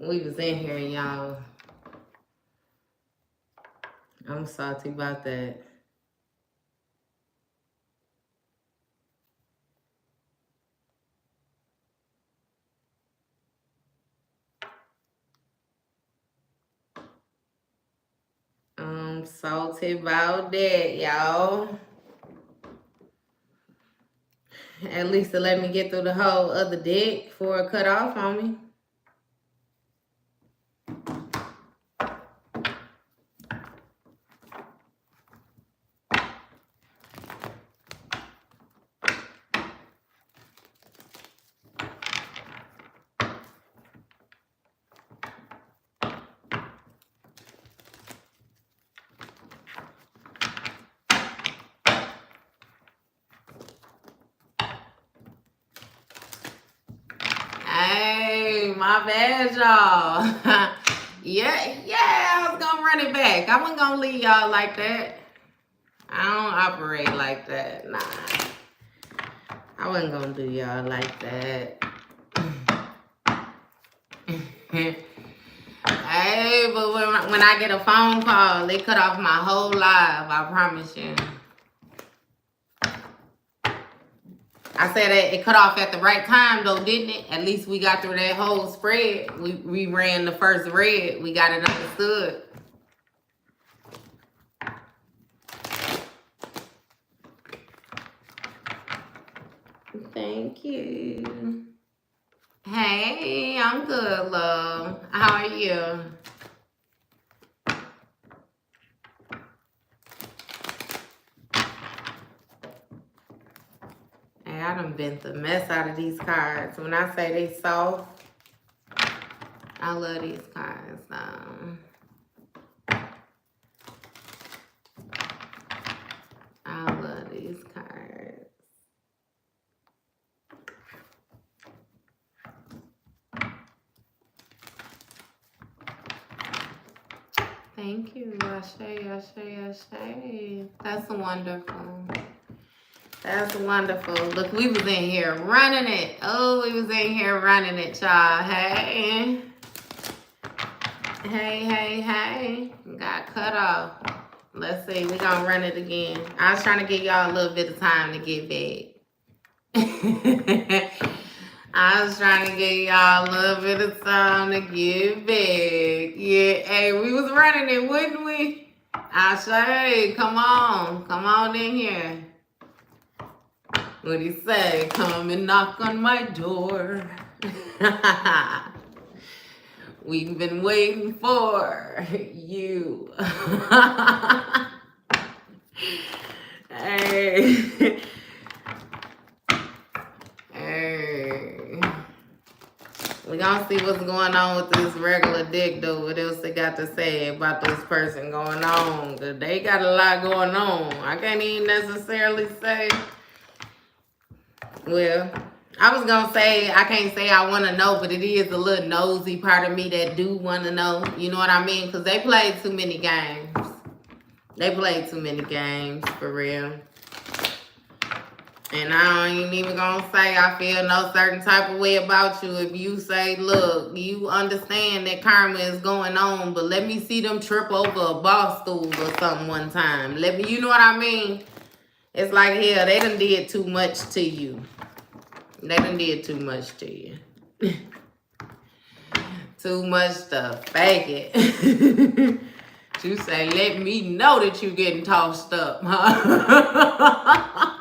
We was in here, y'all. I'm salty about that. I'm salty about that, y'all. At least to let me get through the whole other deck before it cut off on me. Hey, my bad, y'all. yeah, I was gonna run it back. I wasn't gonna leave y'all like that. I don't operate like that. Nah. I wasn't gonna do y'all like that. Hey, but when I get a phone call, they cut off my whole live. I promise you. I said it cut off at the right time, though, didn't it? At least we got through that whole spread. We ran the first red. We got it understood. Thank you. Hey, I'm good, love. How are you? Hey, I done bent the mess out of these cards. When I say they soft, I love these cards. I love these cards. Thank you, Ashe. That's wonderful. That's wonderful. Look, we was in here running it. Oh, we was in here running it, y'all. Hey. Hey. Got cut off. Let's see. We're going to run it again. I was trying to give y'all a little bit of time to get back. I was trying to give y'all a little bit of time to get back. Yeah, hey, we was running it, wouldn't we? Ashe, come on in here. What'd he say? Come and knock on my door. We've been waiting for you. Hey. We gonna see what's going on with this regular dick, though. What else they got to say about this person going on? Cause they got a lot going on. I can't even necessarily say. Well, I was gonna say I can't say I want to know, but it is a little nosy part of me that do want to know. You know what I mean? Cause they played too many games. They played too many games for real. And I ain't even gonna say I feel no certain type of way about you if you say, look, you understand that karma is going on, but let me see them trip over a bar stool or something one time. Let me, you know what I mean? It's like, hell, they done did too much to you. They done did too much to you. Too much to fake it. You say, let me know that you getting tossed up, huh?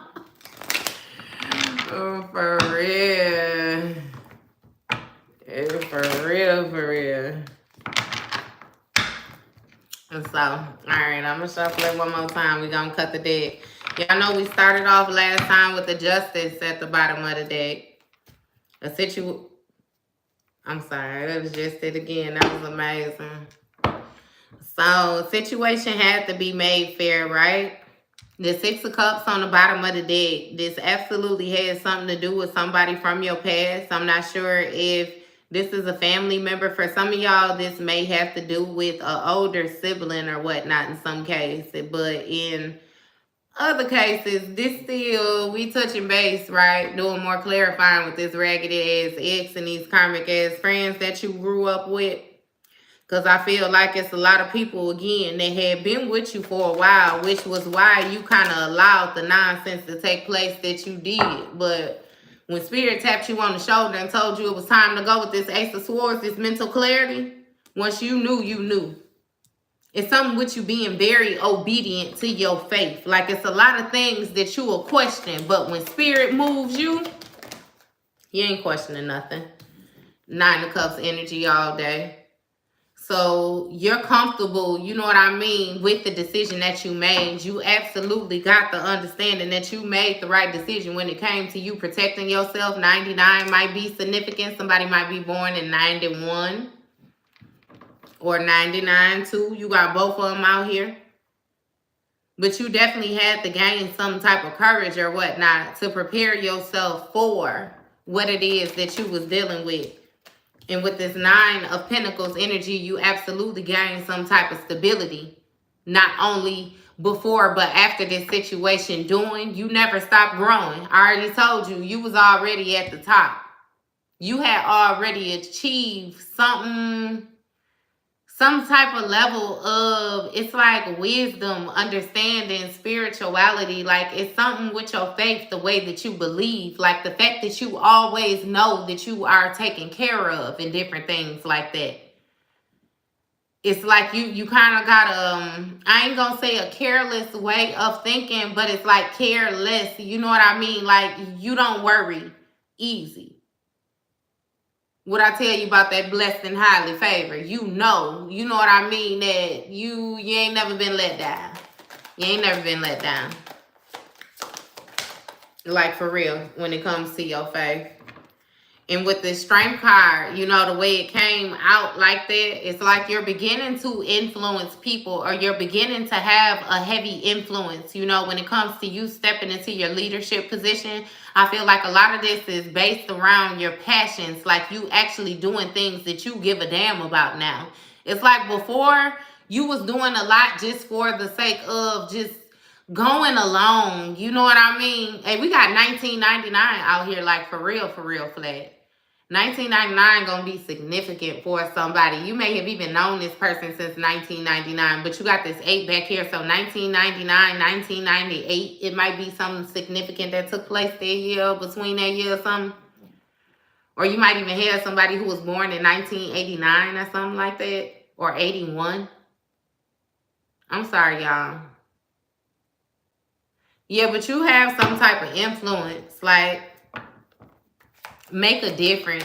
Oh, for real. For real. And so, all right, I'm going to shuffle it one more time. We're going to cut the deck. Y'all know we started off last time with the Justice at the bottom of the deck. I'm sorry, that was just it again. That was amazing. So, situation had to be made fair, right? The Six of Cups on the bottom of the deck. This absolutely has something to do with somebody from your past. I'm not sure if this is a family member. For some of y'all, this may have to do with an older sibling or whatnot in some case. But in Other cases, this still, we touching base, right? Doing more clarifying with this raggedy ass ex and these karmic ass friends that you grew up with. Because I feel like it's a lot of people, again, that had been with you for a while, which was why you kind of allowed the nonsense to take place that you did. But when Spirit tapped you on the shoulder and told you it was time to go with this Ace of Swords, this mental clarity, once you knew, you knew. It's something with you being very obedient to your faith. Like, it's a lot of things that you will question, but when Spirit moves you, you ain't questioning nothing. Nine of Cups energy all day. So you're comfortable, you know what I mean, with the decision that you made. You absolutely got the understanding that you made the right decision when it came to you protecting yourself. 99 might be significant. Somebody might be born in 91 or 99 too. You got both of them out here. But you definitely had to gain some type of courage or whatnot to prepare yourself for what it is that you was dealing with. And with this 9 of Pentacles energy, you absolutely gain some type of stability. Not only before, but after this situation you never stopped growing. I already told you, you was already at the top. You had already achieved something, some type of level of, it's like wisdom, understanding, spirituality. Like, it's something with your faith, the way that you believe. Like, the fact that you always know that you are taken care of and different things like that. It's like you kind of got I ain't gonna say a careless way of thinking, but it's like careless. You know what I mean? Like, you don't worry easy. What I tell you about that blessed and highly favored, you know what I mean, that you ain't never been let down. You ain't never been let down. Like, for real, when it comes to your faith. And with this Strength card, you know, the way it came out like that, it's like you're beginning to influence people, or you're beginning to have a heavy influence, you know, when it comes to you stepping into your leadership position. I feel like a lot of this is based around your passions, like you actually doing things that you give a damn about now. It's like before, you was doing a lot just for the sake of just going along. You know what I mean? Hey, we got 1999 out here, like, for real, flat. 1999 gonna be significant for somebody. You may have even known this person since 1999, but you got this 8 back here. So 1999, 1998, it might be something significant that took place that year, between that year or something. Or you might even have somebody who was born in 1989 or something like that, or 81. I'm sorry, y'all. Yeah, but you have some type of influence, like, make a difference.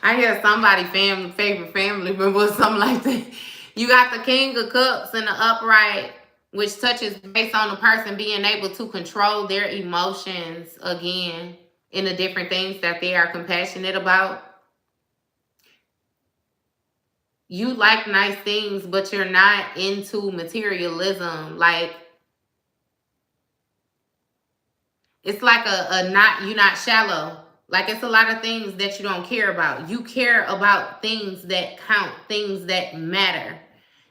I hear somebody favorite family member or something like that. You got the King of Cups in the upright, which touches based on the person being able to control their emotions again in the different things that they are compassionate about. You like nice things, but you're not into materialism. Like, it's like you're not shallow. Like, it's a lot of things that you don't care about. You care about things that count, things that matter.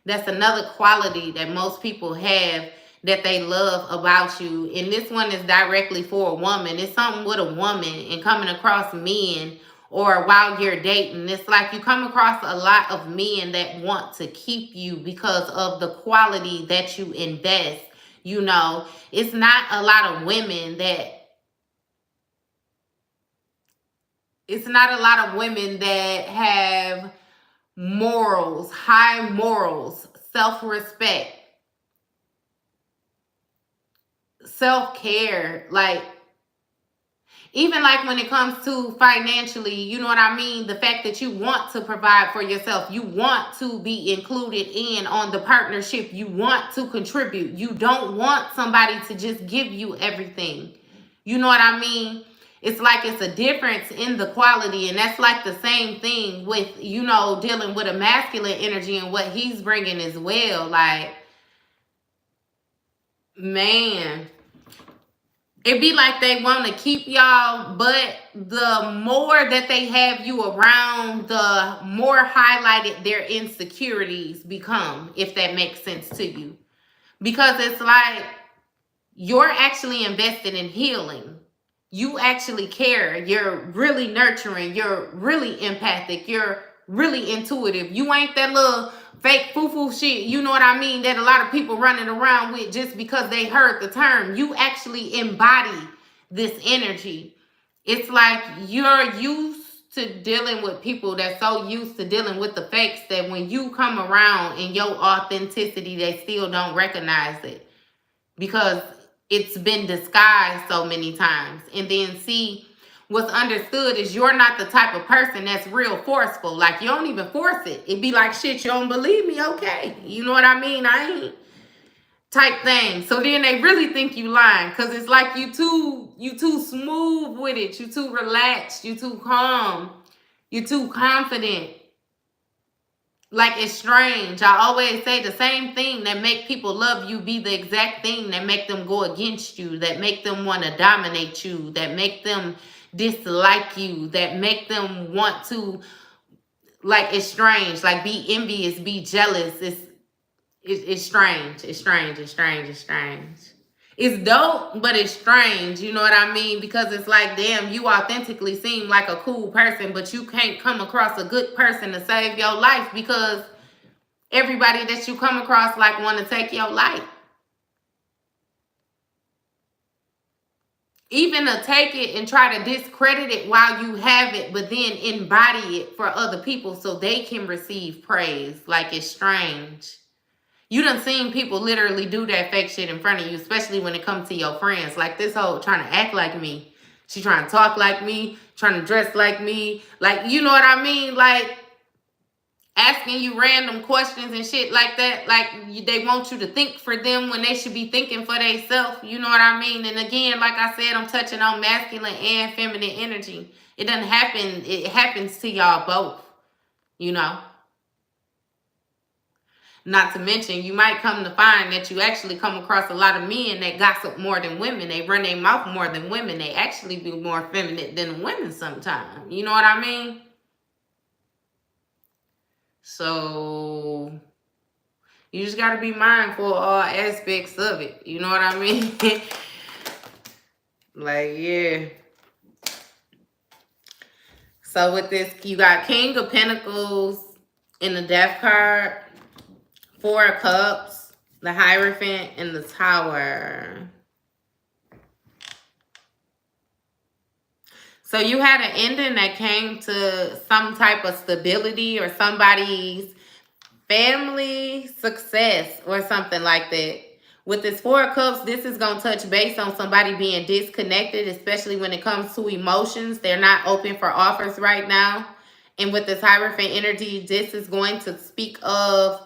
That's another quality that most people have that they love about you. And this one is directly for a woman. It's something with a woman and coming across men, or while you're dating. It's like you come across a lot of men that want to keep you because of the quality that you invest. You know, it's not a lot of women that have morals, high morals, self-respect, self-care. Like, even like when it comes to financially, you know what I mean? The fact that you want to provide for yourself, you want to be included in on the partnership, you want to contribute. You don't want somebody to just give you everything. You know what I mean? It's like it's a difference in the quality, and that's like the same thing with, you know, dealing with a masculine energy and what he's bringing as well. Like, man, it be like they want to keep y'all, but the more that they have you around, the more highlighted their insecurities become, if that makes sense to you. Because it's like you're actually invested in healing. You actually care. You're really nurturing. You're really empathic. You're really intuitive. You ain't that little fake foo-foo shit, you know what I mean, that a lot of people running around with just because they heard the term. You actually embody this energy. It's like you're used to dealing with people that's so used to dealing with the fakes that when you come around in your authenticity, they still don't recognize it because it's been disguised so many times. And then see, what's understood is you're not the type of person that's real forceful. Like, you don't even force it. It'd be like, shit, you don't believe me? Okay. You know what I mean? I ain't type thing. So then they really think you lying because it's like you too smooth with it. You too relaxed. You too calm. You too confident. Like, it's strange. I always say the same thing that make people love you be the exact thing that make them go against you, that make them want to dominate you, that make them dislike you, that make them want to, like, it's strange. Like, be envious, be jealous. It's strange. It's strange. It's strange. It's strange. It's dope, but it's strange. You know what I mean? Because it's like, damn, you authentically seem like a cool person, but you can't come across a good person to save your life because everybody that you come across like want to take your life. Even to take it and try to discredit it while you have it, but then embody it for other people so they can receive praise. Like, it's strange. You done seen people literally do that fake shit in front of you, especially when it comes to your friends. Like, this whole trying to act like me. She trying to talk like me, trying to dress like me. Like, you know what I mean? Like, asking you random questions and shit like that. Like, they want you to think for them when they should be thinking for themselves. You know what I mean? And again, like I said, I'm touching on masculine and feminine energy. It doesn't happen. It happens to y'all both, you know? Not to mention, you might come to find that you actually come across a lot of men that gossip more than women. They run their mouth more than women. They actually be more feminine than women sometimes. You know what I mean? So, you just got to be mindful of all aspects of it. You know what I mean? Like, yeah. So, with this, you got King of Pentacles in the Death card. 4 of Cups, the Hierophant, and the Tower. So you had an ending that came to some type of stability or somebody's family success or something like that. With this 4 of Cups, this is going to touch base on somebody being disconnected, especially when it comes to emotions. They're not open for offers right now. And with this Hierophant energy, this is going to speak of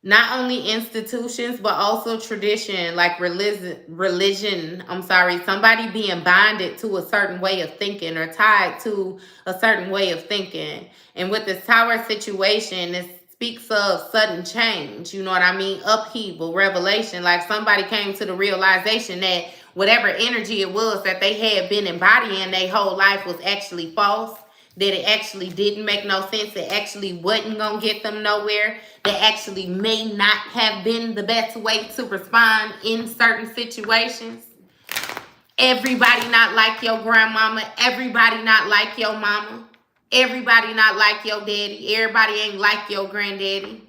not only institutions, but also tradition, like religion. I'm sorry, somebody being bonded to a certain way of thinking or tied to a certain way of thinking. And with this Tower situation, it speaks of sudden change. You know what I mean? Upheaval, revelation. Like, somebody came to the realization that whatever energy it was that they had been embodying their whole life was actually false. That it actually didn't make no sense. It actually wasn't going to get them nowhere. That actually may not have been the best way to respond in certain situations. Everybody not like your grandmama. Everybody not like your mama. Everybody not like your daddy. Everybody ain't like your granddaddy.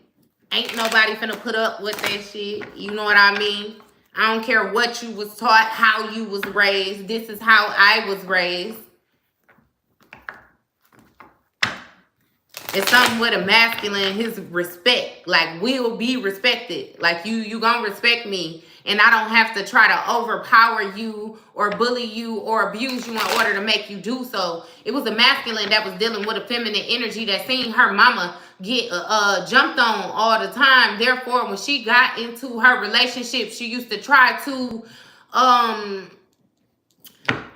Ain't nobody finna put up with that shit. You know what I mean? I don't care what you was taught, how you was raised. This is how I was raised. It's something with a masculine, his respect. Like, will be respected. Like, you gonna respect me. And I don't have to try to overpower you or bully you or abuse you in order to make you do so. It was a masculine that was dealing with a feminine energy that seen her mama get jumped on all the time. Therefore, when she got into her relationship, she used to try to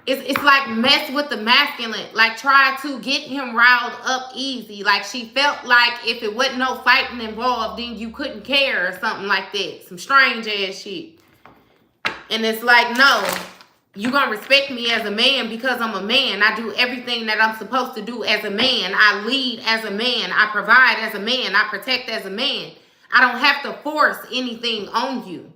it's like mess with the masculine, like try to get him riled up easy. Like, she felt like if it wasn't no fighting involved, then you couldn't care or something like that. Some strange ass shit. And it's like, no, you gonna respect me as a man because I'm a man. I do everything that I'm supposed to do as a man. I lead as a man. I provide as a man. I protect as a man. I don't have to force anything on you.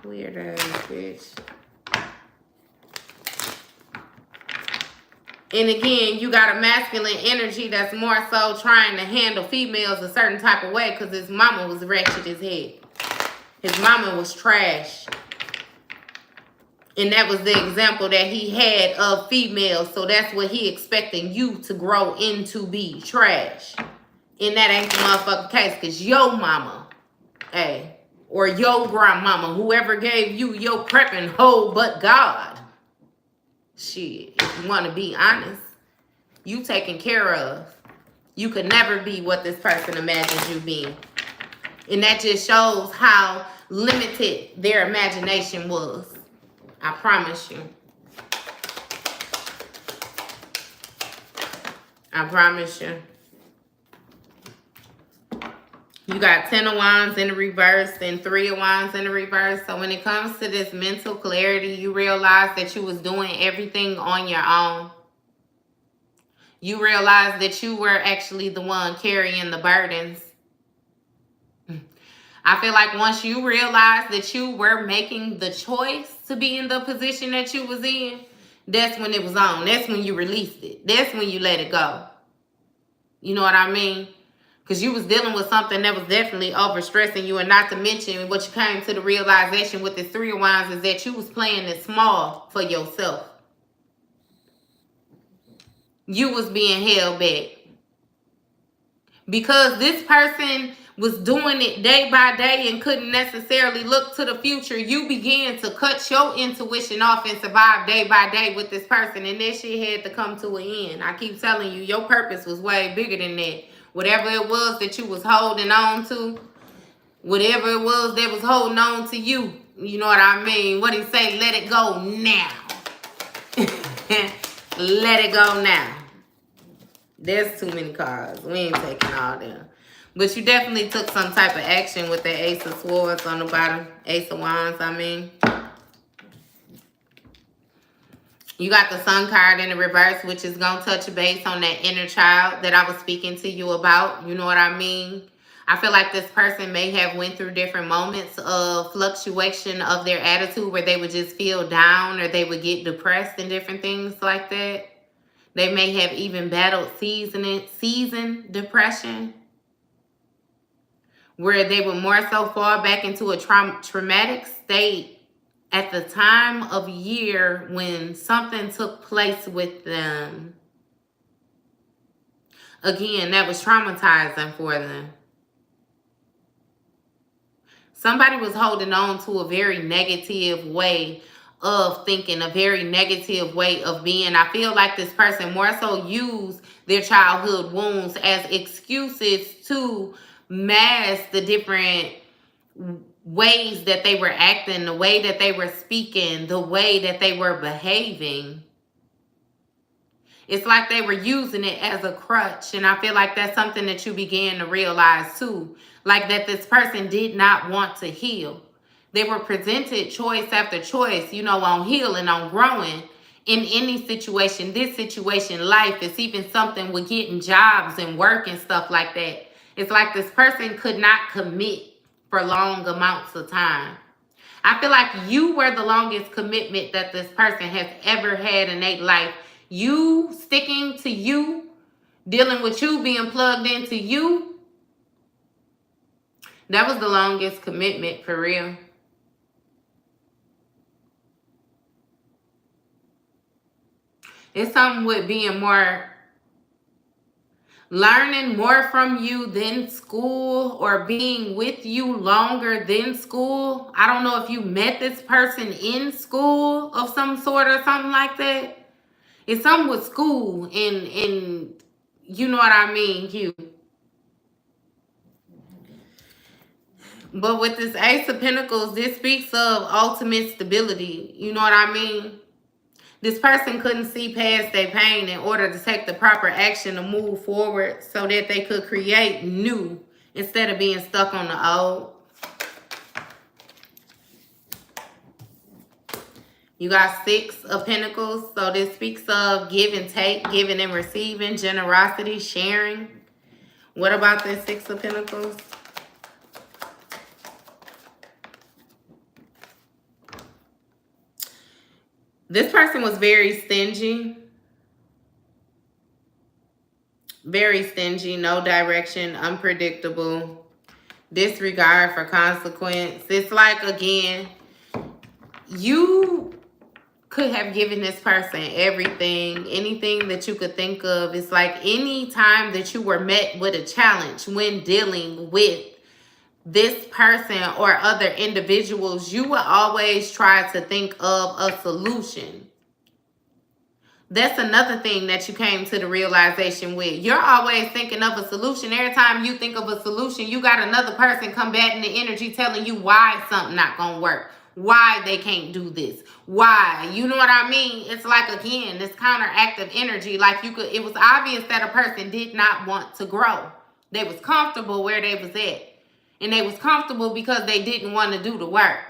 Weird ass bitch. And again, you got a masculine energy that's more so trying to handle females a certain type of way because his mama was wretched as heck. His mama was trash. And that was the example that he had of females. So that's what he expecting you to grow into be, trash. And that ain't the motherfucking case because your mama, hey, or your grandmama, whoever gave you your prepping hoe but God. Shit, if you want to be honest, you taken care of. You could never be what this person imagines you being. And that just shows how limited their imagination was. I promise you. I promise you. You got 10 of Wands in the reverse and 3 of Wands in the reverse. So when it comes to this mental clarity, you realize that you was doing everything on your own. You realize that you were actually the one carrying the burdens. I feel like once you realize that you were making the choice to be in the position that you was in, that's when it was on. That's when you released it. That's when you let it go. You know what I mean? Because you was dealing with something that was definitely overstressing you. And not to mention what you came to the realization with this 3 of Wands is that you was playing it small for yourself. You was being held back. Because this person was doing it day by day and couldn't necessarily look to the future, you began to cut your intuition off and survive day by day with this person. And that shit had to come to an end. I keep telling you, your purpose was way bigger than that. Whatever it was that you was holding on to, whatever it was that was holding on to you, you know what I mean? What he say? Let it go now. Let it go now. There's too many cards. We ain't taking all them. But you definitely took some type of action with the Ace of Swords on the bottom. Ace of Wands, I mean. You got the Sun card in the reverse, which is going to touch base on that inner child that I was speaking to you about. You know what I mean? I feel like this person may have went through different moments of fluctuation of their attitude where they would just feel down or they would get depressed and different things like that. They may have even battled season depression, where they would more so fall back into a traumatic state at the time of year when something took place with them. Again, that was traumatizing for them. Somebody was holding on to a very negative way of thinking, a very negative way of being. I feel like this person more so used their childhood wounds as excuses to mask the different ways that they were acting, the way that they were speaking, the way that they were behaving. It's like they were using it as a crutch. And I feel like that's something that you began to realize too. Like that this person did not want to heal. They were presented choice after choice, you know, on healing, on growing in any situation. This situation, life, is even something with getting jobs and work and stuff like that. It's like this person could not commit for long amounts of time. I feel like you were the longest commitment that this person has ever had in their life. You sticking to you, dealing with you, being plugged into you. That was the longest commitment for real. It's something with being more, learning more from you than school, or being with you longer than school. I don't know if you met this person in school of some sort or something like that. It's something with school and you know what I mean, you. But with this Ace of Pentacles, this speaks of ultimate stability. You know what I mean? This person couldn't see past their pain in order to take the proper action to move forward so that they could create new instead of being stuck on the old. You got 6 of Pentacles. So this speaks of give and take, giving and receiving, generosity, sharing. What about this 6 of Pentacles? This person was very stingy. Very stingy, no direction, unpredictable, disregard for consequence. It's like, again, you could have given this person everything, anything that you could think of. It's like any time that you were met with a challenge when dealing with this person or other individuals, you will always try to think of a solution. That's another thing that you came to the realization with. You're always thinking of a solution. Every time you think of a solution, you got another person combating the energy telling you why something not going to work. Why they can't do this. Why. You know what I mean? It's like, again, this counteractive energy. Like it was obvious that a person did not want to grow. They was comfortable where they was at. And they was comfortable because they didn't want to do the work.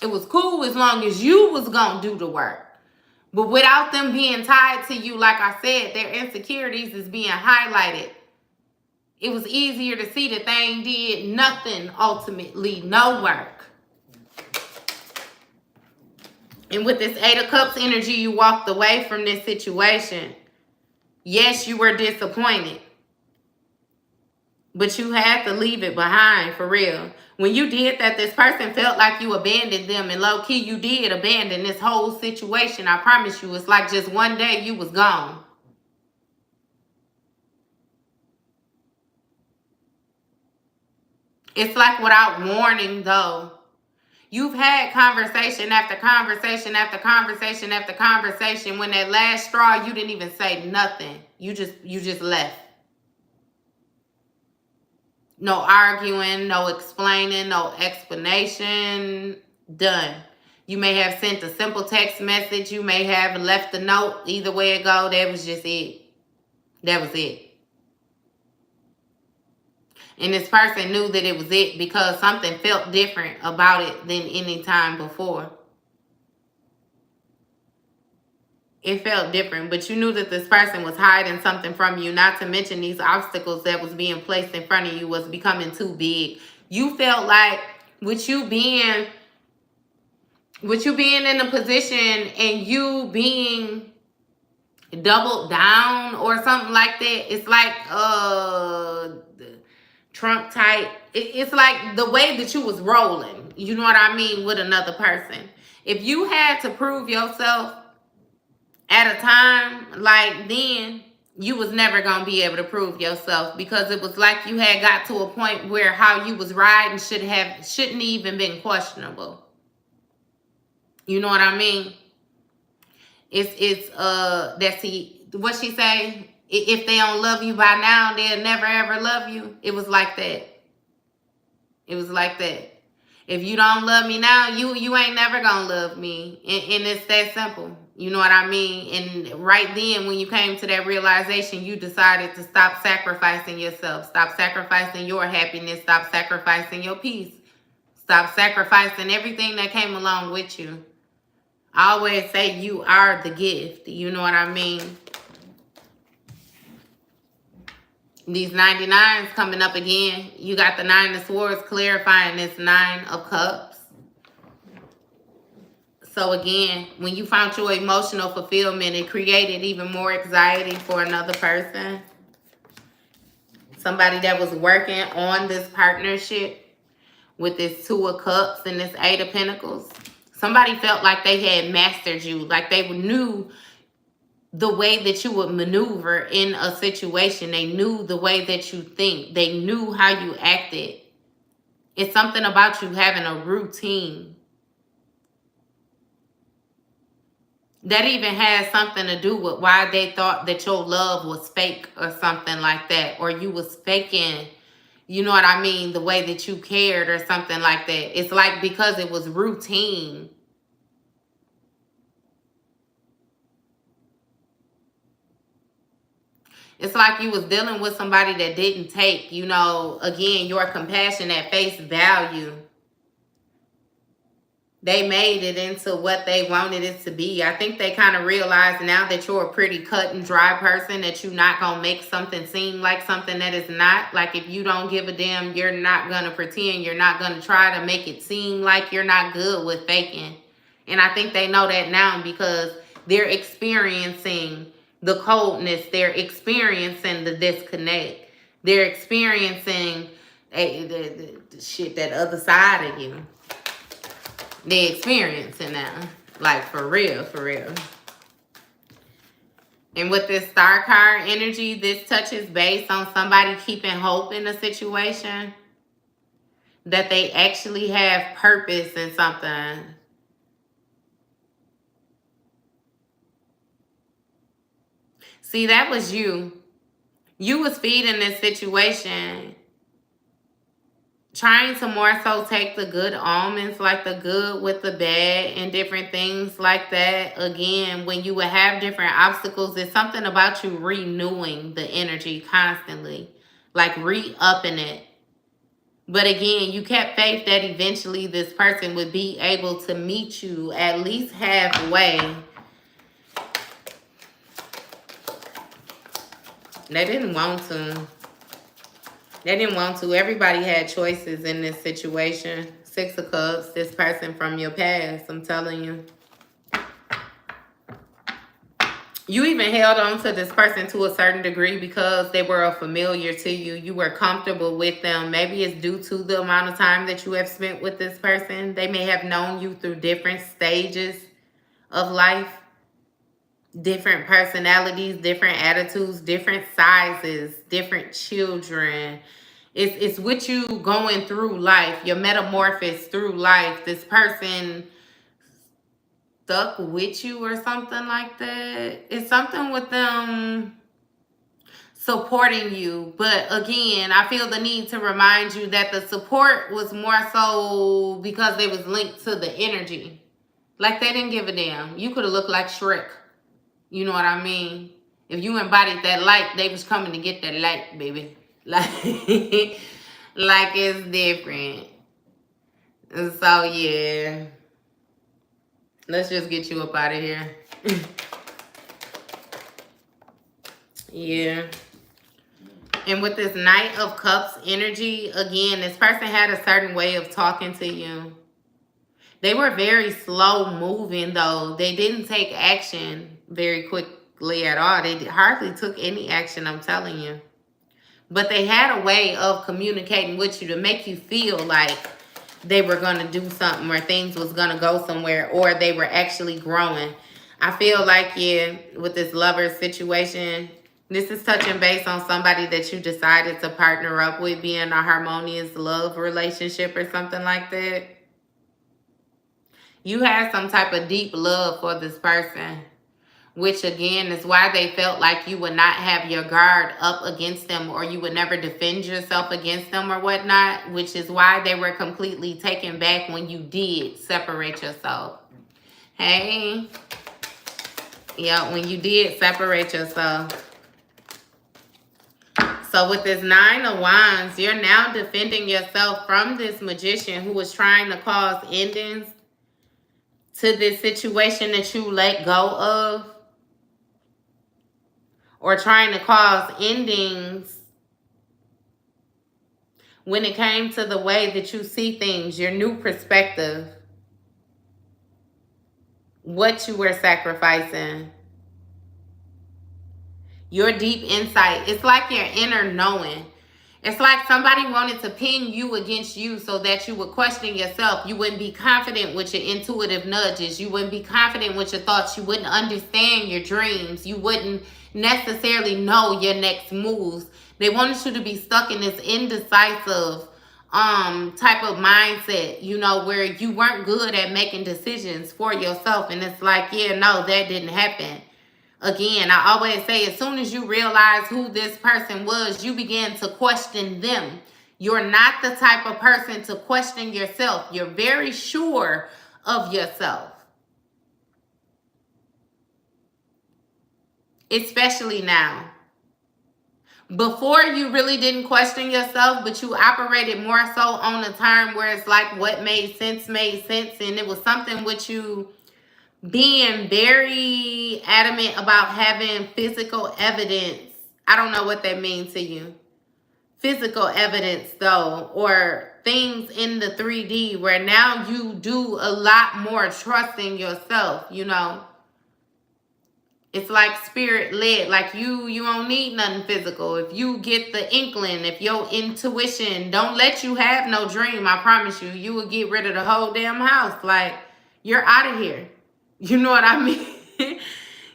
It was cool as long as you was going to do the work. But without them being tied to you, like I said, their insecurities is being highlighted. It was easier to see that they ain't did nothing, ultimately, no work. And with this 8 of Cups energy, you walked away from this situation. Yes, you were disappointed. But you had to leave it behind, for real. When you did that, this person felt like you abandoned them. And low-key, you did abandon this whole situation. I promise you, it's like just one day you was gone. It's like without warning, though. You've had conversation after conversation after conversation after conversation. When that last straw, you didn't even say nothing. You just left. No arguing, no explaining, no explanation. Done. You may have sent a simple text message. You may have left a note. Either way it go, that was just it. That was it. And this person knew that it was it because something felt different about it than any time before. It felt different, but you knew that this person was hiding something from you, not to mention these obstacles that was being placed in front of you was becoming too big. You felt like with you being in a position and you being doubled down or something like that, it's like Trump type. It's like the way that you was rolling, you know what I mean, with another person. If you had to prove yourself at a time like then, you was never going to be able to prove yourself because it was like you had got to a point where how you was riding shouldn't even been questionable. You know what I mean? It's that's what she say, if they don't love you by now, they'll never ever love you. It was like that. It was like that. If you don't love me now, you ain't never gonna love me. And it's that simple. You know what I mean? And right then, when you came to that realization, you decided to stop sacrificing yourself. Stop sacrificing your happiness. Stop sacrificing your peace. Stop sacrificing everything that came along with you. I always say you are the gift. You know what I mean? These 99s coming up again. You got the 9 of Swords clarifying this 9 of Cups. So again, when you found your emotional fulfillment, it created even more anxiety for another person. Somebody that was working on this partnership with this 2 of Cups and this 8 of Pentacles. Somebody felt like they had mastered you, like they knew the way that you would maneuver in a situation. They knew the way that you think. They knew how you acted. It's something about you having a routine. That even has something to do with why they thought that your love was fake or something like that. Or you was faking, you know what I mean, the way that you cared or something like that. It's like because it was routine. It's like you was dealing with somebody that didn't take, you know, again, your compassion at face value. they made it into what they wanted it to be. I think they kind of realize now that you're a pretty cut and dry person, that you're not going to make something seem like something that is not. Like, if you don't give a damn, you're not going to pretend. You're not going to try to make it seem like you're not good with faking. And I think they know that now because they're experiencing the coldness. They're experiencing the disconnect. They're experiencing the shit, that other side of you. They're experiencing now. Like, for real, for real. And with this star card energy, this touches base on somebody keeping hope in a situation. That they actually have purpose in something. See, that was you. You was feeding this situation, trying to more so take the good almonds, like the good with the bad and different things like that. Again, when you would have different obstacles, it's something about you renewing the energy constantly, like re-upping it. But again, you kept faith that eventually this person would be able to meet you at least halfway. They didn't want to. They didn't want to. Everybody had choices in this situation. 6 of Cups, this person from your past, I'm telling you. You even held on to this person to a certain degree because they were a familiar to you. You were comfortable with them. Maybe it's due to the amount of time that you have spent with this person. They may have known you through different stages of life. Different personalities, different attitudes, different sizes, different children. It's with you going through life, your metamorphosis through life. This person stuck with you or something like that. It's something with them supporting you. But again, I feel the need to remind you that the support was more so because they was linked to the energy. Like, they didn't give a damn. You could have looked like Shrek. You know what I mean? If you embodied that light, they was coming to get that light, baby. Like, like it's different. So, yeah. Let's just get you up out of here. Yeah. And with this Knight of Cups energy, again, this person had a certain way of talking to you. They were very slow moving, though. They didn't take action very quickly at all. They hardly took any action, I'm telling you. But they had a way of communicating with you to make you feel like they were going to do something, or things was going to go somewhere, or they were actually growing. I feel like, yeah, with this lover situation, this is touching base on somebody that you decided to partner up with, be in a harmonious love relationship or something like that. You had some type of deep love for this person, which again is why they felt like you would not have your guard up against them, or you would never defend yourself against them or whatnot, which is why they were completely taken back when you did separate yourself. Hey. Yeah, when you did separate yourself. So with this 9 of Wands, you're now defending yourself from this magician who was trying to cause endings to this situation that you let go of, or trying to cause endings when it came to the way that you see things, your new perspective, what you were sacrificing, your deep insight. It's like your inner knowing. It's like somebody wanted to pin you against you so that you would question yourself. You wouldn't be confident with your intuitive nudges. You wouldn't be confident with your thoughts. You wouldn't understand your dreams. You wouldn't necessarily know your next moves. They wanted you to be stuck in this indecisive type of mindset, you know, where you weren't good at making decisions for yourself. And it's like, yeah, no, that didn't happen. Again, I always say, as soon as you realize who this person was, you begin to question them. You're not the type of person to question yourself. You're very sure of yourself. Especially now. Before, you really didn't question yourself, but you operated more so on a term where it's like what made sense, and it was something with you being very adamant about having physical evidence. I don't know what that means to you. Physical evidence, though, or things in the 3D where now you do a lot more trusting yourself, you know. It's like spirit led, like you don't need nothing physical. If you get the inkling, if your intuition don't let you have no dream, I promise you, you will get rid of the whole damn house. Like, you're out of here. You know what I mean?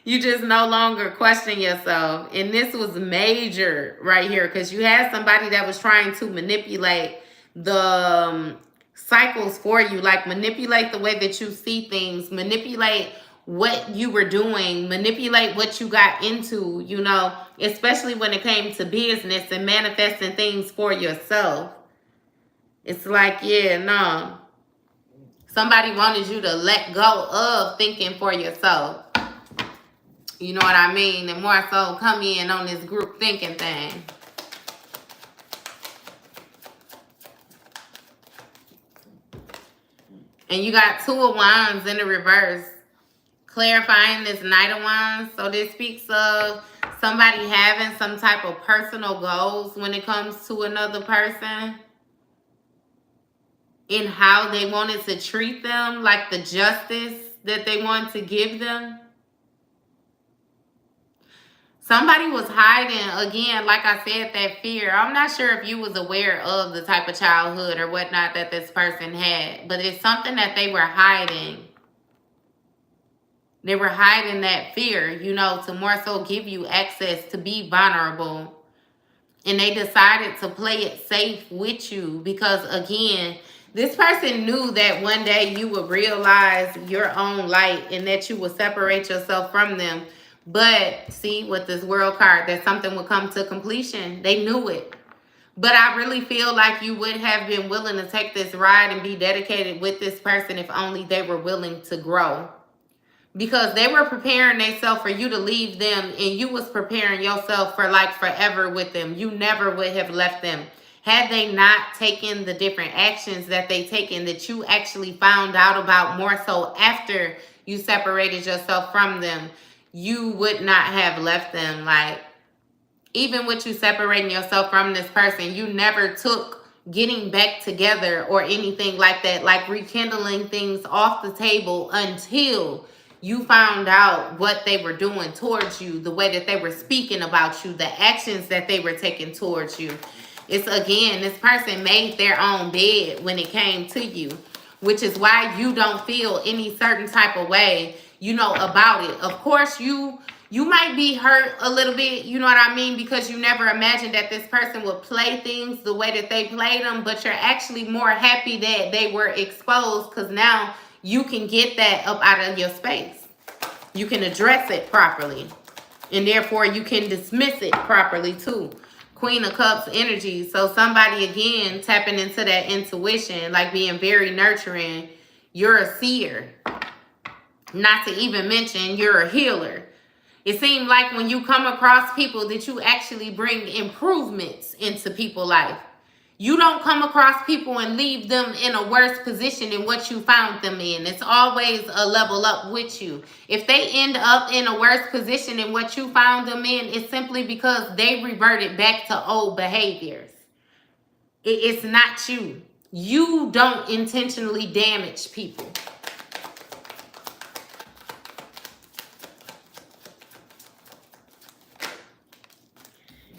You just no longer question yourself. And this was major right here because you had somebody that was trying to manipulate the cycles for you, like manipulate the way that you see things, manipulate what you were doing, manipulate what you got into, you know, especially when it came to business and manifesting things for yourself. It's like, yeah, no. Somebody wanted you to let go of thinking for yourself. You know what I mean? And more so come in on this group thinking thing. And you got 2 of Wands in the reverse. Clarifying this Knight of Wands. So this speaks of somebody having some type of personal goals when it comes to another person. In how they wanted to treat them. Like the justice that they wanted to give them. Somebody was hiding, again, like I said, that fear. I'm not sure if you was aware of the type of childhood or whatnot that this person had. But it's something that they were hiding. They were hiding that fear, you know, to more so give you access to be vulnerable. And they decided to play it safe with you because, again, this person knew that one day you would realize your own light and that you would separate yourself from them. But see, with this World card, that something would come to completion. They knew it. But I really feel like you would have been willing to take this ride and be dedicated with this person if only they were willing to grow. Because they were preparing themselves for you to leave them, and you was preparing yourself for like forever with them. You never would have left them. Had they not taken the different actions that they taken that you actually found out about more so after you separated yourself from them, you would not have left them. Like, even with you separating yourself from this person, you never took getting back together or anything like that, like rekindling things off the table until you found out what they were doing towards you, the way that they were speaking about you, the actions that they were taking towards you. It's, again, this person made their own bed when it came to you, which is why you don't feel any certain type of way, you know, about it. Of course, you might be hurt a little bit, you know what I mean, because you never imagined that this person would play things the way that they played them, but you're actually more happy that they were exposed because now you can get that up out of your space. You can address it properly, and therefore you can dismiss it properly too. Queen of Cups energy. So somebody, again, tapping into that intuition, like being very nurturing. You're a seer. Not to even mention you're a healer. It seemed like when you come across people that you actually bring improvements into people's life. You don't come across people and leave them in a worse position than what you found them in. It's always a level up with you. If they end up in a worse position than what you found them in, it's simply because they reverted back to old behaviors. It's not you. You don't intentionally damage people.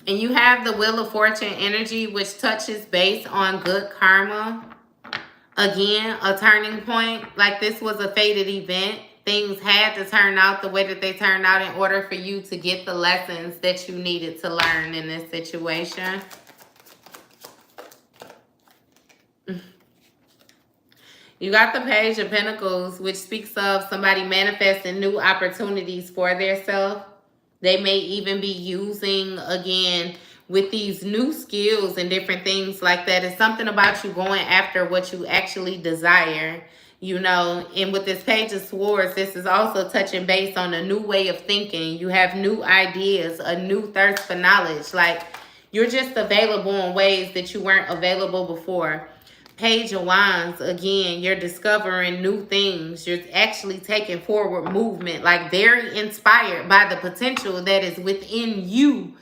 And you have the Wheel of Fortune energy, which touches base on good karma. Again, a turning point. Like this was a fated event. Things had to turn out the way that they turned out in order for you to get the lessons that you needed to learn in this situation. You got the Page of Pentacles, which speaks of somebody manifesting new opportunities for themselves. They may even be using, again, with these new skills and different things like that. It's something about you going after what you actually desire, you know. And with this Page of Swords, this is also touching base on a new way of thinking. You have new ideas, a new thirst for knowledge. Like, You're just available in ways that you weren't available before. Page of Wands, again, you're discovering new things. You're actually taking forward movement, like very inspired by the potential that is within you.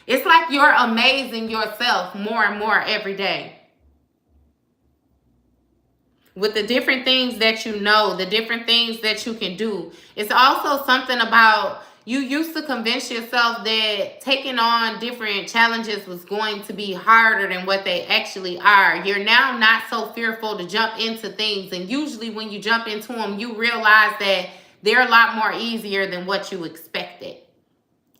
It's like you're amazing yourself more and more every day. With the different things that you know, the different things that you can do. It's also something about, you used to convince yourself that taking on different challenges was going to be harder than what they actually are. You're now not so fearful to jump into things. And usually when you jump into them, you realize that they're a lot more easier than what you expected.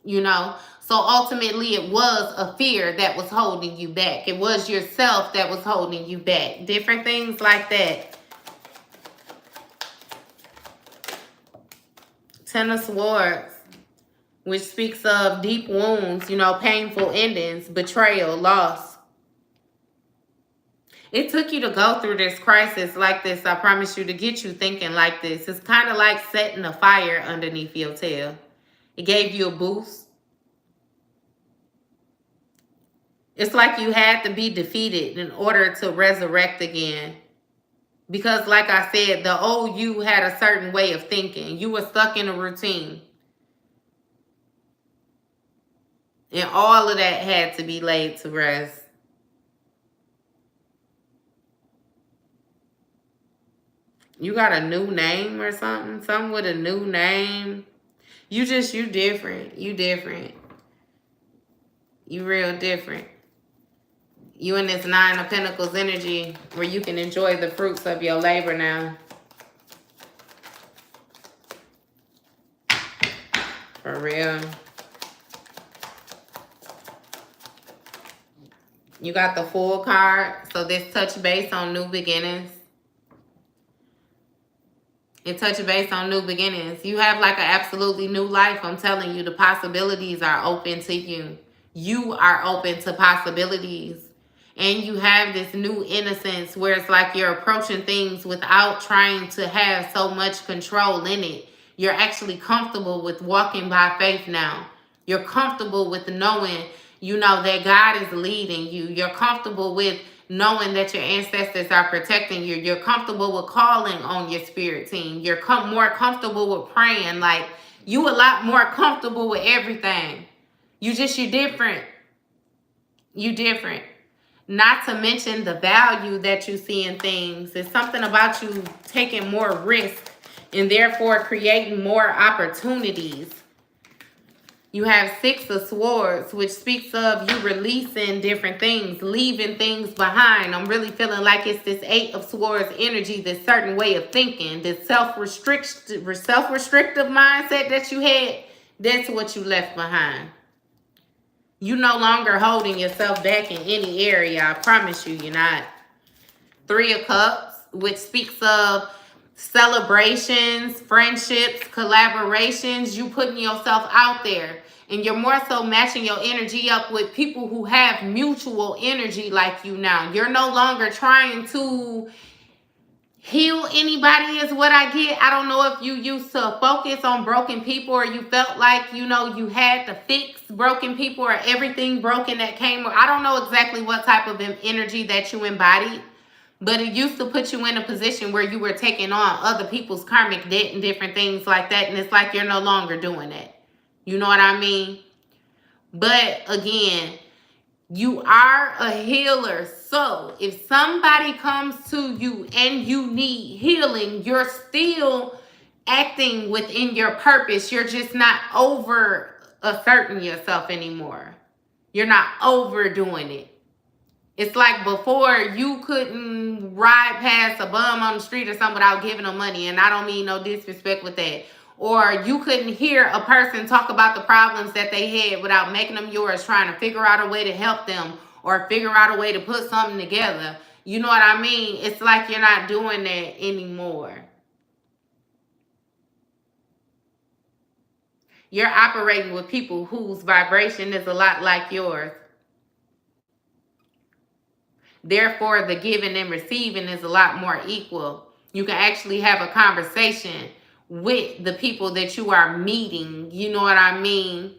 You know? So ultimately it was a fear that was holding you back. It was yourself that was holding you back. Different things like that. Ten of Swords, which speaks of deep wounds, you know, painful endings, betrayal, loss. It took you to go through this crisis like this, I promise you, to get you thinking like this. It's kind of like setting a fire underneath your tail. It gave you a boost. It's like you had to be defeated in order to resurrect again. Because like I said, the old you had a certain way of thinking. You were stuck in a routine. And all of that had to be laid to rest. You got a new name or something? Something with a new name. You different. You different. You real different. You in this Nine of Pentacles energy where you can enjoy the fruits of your labor now. For real. You got the Fool card. So this touch base on new beginnings. It touch base on new beginnings. You have like an absolutely new life. I'm telling you, the possibilities are open to you. You are open to possibilities. And you have this new innocence where it's like you're approaching things without trying to have so much control in it. You're actually comfortable with walking by faith now. You're comfortable with knowing, you know, that God is leading you. You're comfortable with knowing that your ancestors are protecting you. You're comfortable with calling on your spirit team. You're more comfortable with praying. Like, you a lot more comfortable with everything. You're different. You different. Not to mention the value that you see in things. It's something about you taking more risk and therefore creating more opportunities. You have Six of Swords, which speaks of you releasing different things, leaving things behind. I'm really feeling like it's this Eight of Swords energy, this certain way of thinking, this self-restrictive mindset that you had. That's what you left behind. You no longer holding yourself back in any area. I promise you, you're not. Three of Cups, which speaks of celebrations, friendships, collaborations. You putting yourself out there. And you're more so matching your energy up with people who have mutual energy like you now. You're no longer trying to heal anybody is what I get. I don't know if you used to focus on broken people or you felt like, you know, you had to fix broken people or everything broken that came. I don't know exactly what type of energy that you embodied, but it used to put you in a position where you were taking on other people's karmic debt and different things like that. And it's like you're no longer doing that. You know what I mean? But again, you are a healer. So if somebody comes to you and you need healing, you're still acting within your purpose. You're just not over asserting yourself anymore. You're not overdoing it. It's like before, you couldn't ride past a bum on the street or something without giving them money. And I don't mean no disrespect with that. Or you couldn't hear a person talk about the problems that they had without making them yours, trying to figure out a way to help them or figure out a way to put something together. You know what I mean? It's like you're not doing that anymore. You're operating with people whose vibration is a lot like yours. Therefore, the giving and receiving is a lot more equal. You can actually have a conversation with the people that you are meeting. You know what I mean?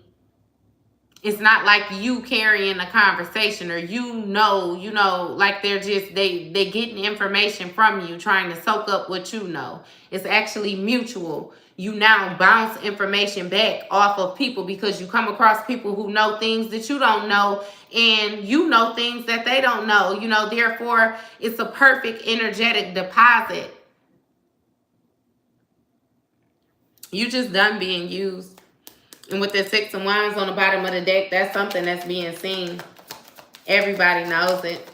It's not like you carrying a conversation, or like they're just they getting information from you, trying to soak up what you know. It's actually mutual. You now bounce information back off of people because you come across people who know things that you don't know, and you know things that they don't know. Therefore it's a perfect energetic deposit. You just done being used. And with the Six of Wands on the bottom of the deck, that's something that's being seen. Everybody knows it.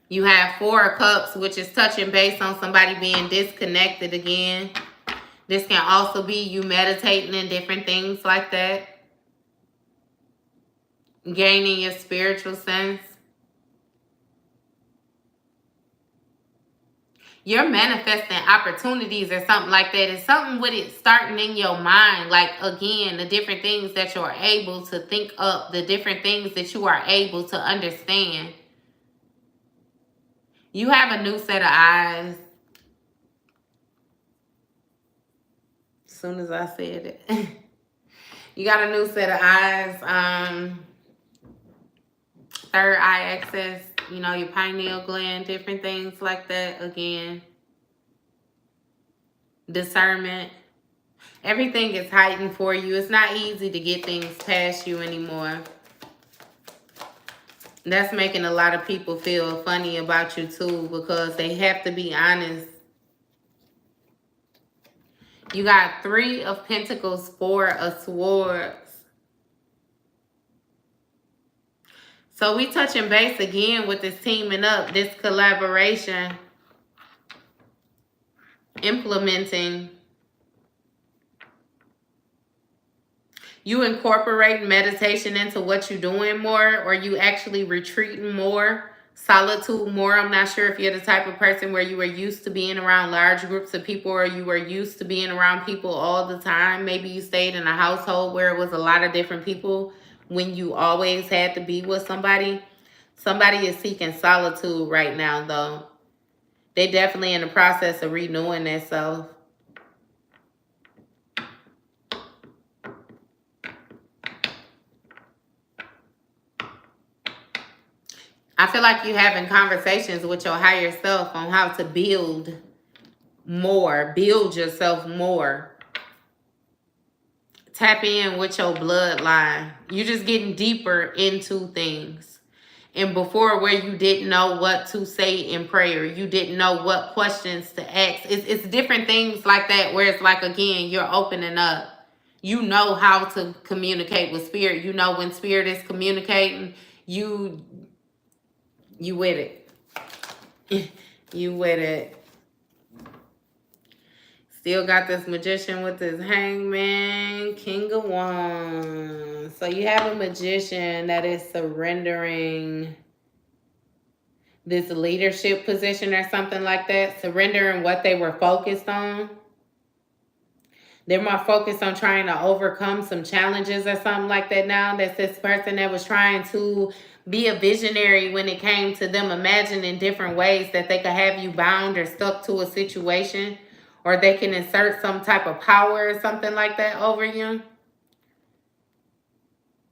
You have Four of Cups, which is touching base on somebody being disconnected again. This can also be you meditating and different things like that. Gaining your spiritual sense. You're manifesting opportunities or something like that. It's something with it starting in your mind. Like, again, the different things that you're able to think up, the different things that you are able to understand. You have a new set of eyes. As soon as I said it. You got a new set of eyes. Third eye access. Your pineal gland, different things like that. Again, discernment. Everything is heightened for you. It's not easy to get things past you anymore. That's making a lot of people feel funny about you too, because they have to be honest. You got Three of Pentacles, Four of Swords. So we touching base again with this teaming up, this collaboration, implementing. You incorporate meditation into what you're doing more, or you actually retreating more, solitude more. I'm not sure if you're the type of person where you were used to being around large groups of people, or you were used to being around people all the time. Maybe you stayed in a household where it was a lot of different people when you always had to be with somebody. Somebody is seeking solitude right now, though. They're definitely in the process of renewing themselves. I feel like you're having conversations with your higher self on how to build more, build yourself more. Tap in with your bloodline. You're just getting deeper into things. And before, where you didn't know what to say in prayer, you didn't know what questions to ask. It's different things like that, where it's like, again, you're opening up. You know how to communicate with spirit. You know when spirit is communicating, you with it. You with it. Still got this Magician with this Hangman, King of Wands. So you have a Magician that is surrendering this leadership position or something like that. Surrendering what they were focused on. They're more focused on trying to overcome some challenges or something like that now. That's this person that was trying to be a visionary when it came to them imagining different ways that they could have you bound or stuck to a situation, or they can insert some type of power or something like that over you.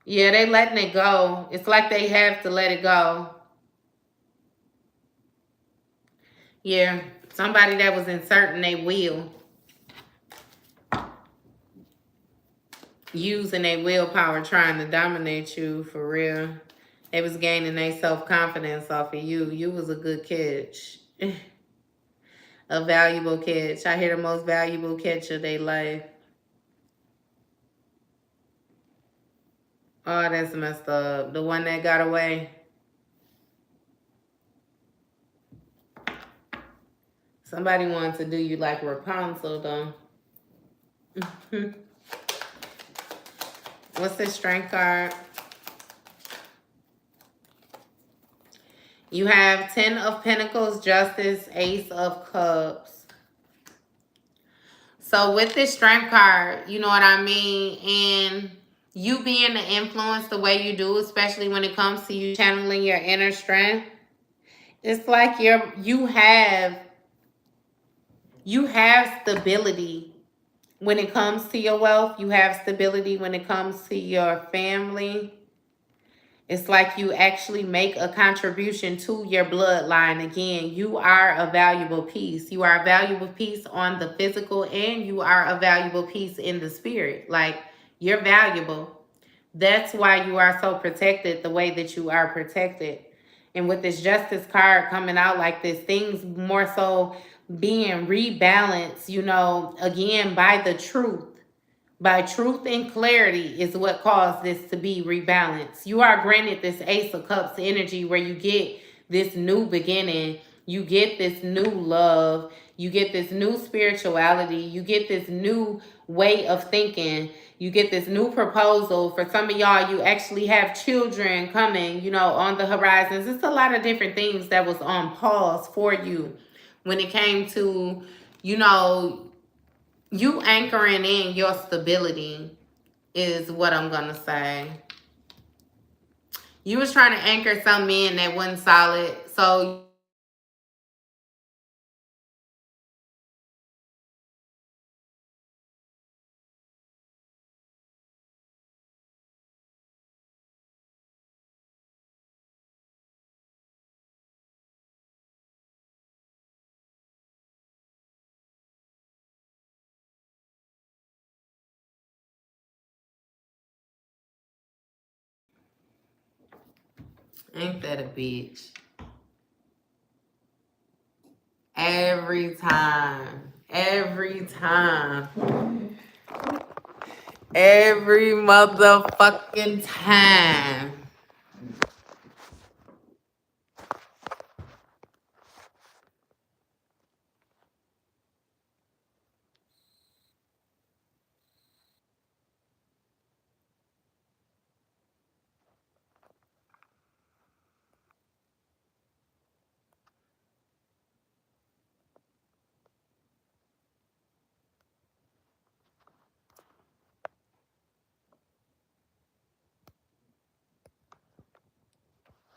Yeah, they letting it go. It's like they have to let it go. Yeah, somebody that was inserting their will. Using their willpower, trying to dominate you for real. They was gaining their self-confidence off of you. You was a good catch. A valuable catch. I hear the most valuable catch of their life. Oh, that's messed up. The one that got away. Somebody wanted to do you like Rapunzel, though. What's this Strength card? You have 10 of Pentacles, Justice, Ace of Cups. So with this Strength card, you know what I mean? And you being the influence the way you do, especially when it comes to you channeling your inner strength, it's like you have stability when it comes to your wealth. You have stability when it comes to your family. It's like you actually make a contribution to your bloodline. Again, you are a valuable piece. You are a valuable piece on the physical, and you are a valuable piece in the spirit. Like, you're valuable. That's why you are so protected the way that you are protected. And with this justice card coming out like this, things more so being rebalanced, again, by the truth. By truth and clarity is what caused this to be rebalanced. You are granted this Ace of Cups energy where you get this new beginning. You get this new love. You get this new spirituality. You get this new way of thinking. You get this new proposal. For some of y'all, you actually have children coming, on the horizons. It's a lot of different things that was on pause for you when it came to, you anchoring in your stability is what I'm going to say. You was trying to anchor something in that wasn't solid. So ain't that a bitch? Every time. Every time. Every motherfucking time.